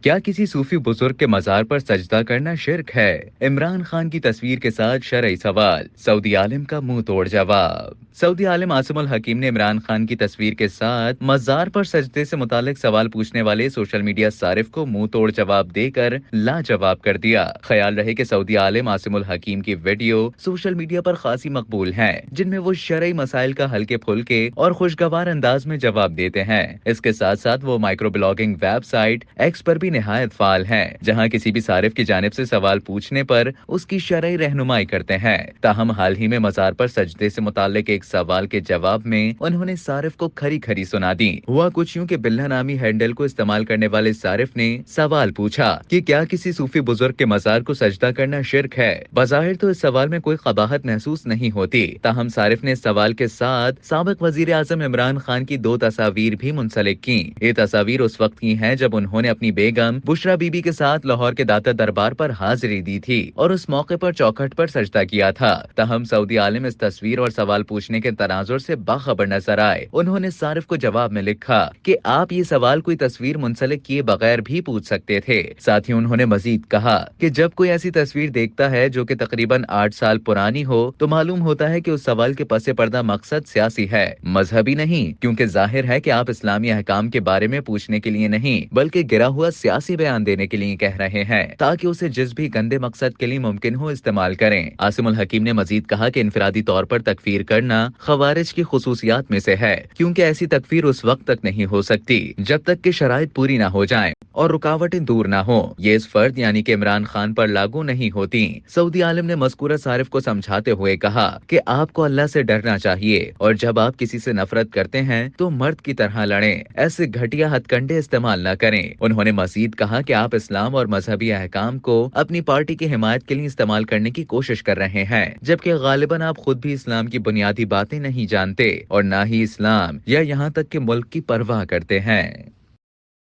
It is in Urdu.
کیا کسی صوفی بزرگ کے مزار پر سجدہ کرنا شرک ہے؟ عمران خان کی تصویر کے ساتھ شرعی سوال، سعودی عالم کا منہ توڑ جواب۔ سعودی عالم عاصم الحکیم نے عمران خان کی تصویر کے ساتھ مزار پر سجدے سے متعلق سوال پوچھنے والے سوشل میڈیا صارف کو منہ توڑ جواب دے کر لاجواب کر دیا۔ خیال رہے کہ سعودی عالم عاصم الحکیم کی ویڈیو سوشل میڈیا پر خاصی مقبول ہیں، جن میں وہ شرعی مسائل کا ہلکے پھلکے اور خوشگوار انداز میں جواب دیتے ہیں۔ اس کے ساتھ ساتھ وہ microblogging website X پر بھی نہایت فعال ہیں، جہاں کسی بھی صارف کی جانب سے سوال پوچھنے پر اس کی شرعی رہنمائی کرتے ہیں۔ تاہم حال ہی میں مزار پر سجدے سے متعلق ایک سوال کے جواب میں انہوں نے صارف کو کھری کھری سنا دی۔ ہوا کچھ یوں کہ بلہ نامی ہینڈل کو استعمال کرنے والے صارف نے سوال پوچھا کہ کیا کسی صوفی بزرگ کے مزار کو سجدہ کرنا شرک ہے؟ بظاہر تو اس سوال میں کوئی قباحت محسوس نہیں ہوتی، تاہم صارف نے اس سوال کے ساتھ سابق وزیر اعظم عمران خان کی 2 تصاویر بھی منسلک کی۔ یہ تصاویر اس وقت کی ہیں جب انہوں نے اپنی بیگم بشرا بی بی کے ساتھ لاہور کے داتا دربار پر حاضری دی تھی اور اس موقع پر چوکھٹ پر سجدہ کیا تھا۔ تاہم سعودی عالم اس تصویر اور سوال پوچھنے کے تناظر سے باخبر نظر آئے۔ انہوں نے صارف کو جواب میں لکھا کہ آپ یہ سوال کوئی تصویر منسلک کیے بغیر بھی پوچھ سکتے تھے۔ ساتھ ہی انہوں نے مزید کہا کہ جب کوئی ایسی تصویر دیکھتا ہے جو کہ تقریباً 8 سال پرانی ہو تو معلوم ہوتا ہے کہ اس سوال کے پس پردہ مقصد سیاسی ہے، مذہبی نہیں، کیونکہ ظاہر ہے کہ آپ اسلامی احکام کے بارے میں پوچھنے کے لیے نہیں بلکہ گرا ہوا سیاسی بیان دینے کے لیے کہہ رہے ہیں تاکہ اسے جس بھی گندے مقصد کے لیے ممکن ہو استعمال کریں۔ عاصم الحکیم نے مزید کہا کہ انفرادی طور پر تکفیر کرنا خوارج کی خصوصیات میں سے ہے، کیونکہ ایسی تکفیر اس وقت تک نہیں ہو سکتی جب تک کہ شرائط پوری نہ ہو جائیں اور رکاوٹیں دور نہ ہوں۔ یہ اس فرد یعنی کہ عمران خان پر لاگو نہیں ہوتی۔ سعودی عالم نے مذکورہ صارف کو سمجھاتے ہوئے کہا کہ آپ کو اللہ سے ڈرنا چاہیے اور جب آپ کسی سے نفرت کرتے ہیں تو مرد کی طرح لڑیں، ایسے گھٹیا ہتھ کنڈے استعمال نہ کریں۔ انہوں نے مزید کہا کہ آپ اسلام اور مذہبی احکام کو اپنی پارٹی کی حمایت کے لیے استعمال کرنے کی کوشش کر رہے ہیں، جبکہ غالباً آپ خود بھی اسلام کی بنیادی باتیں نہیں جانتے اور نہ ہی اسلام یا یہاں تک کہ ملک کی پرواہ کرتے ہیں۔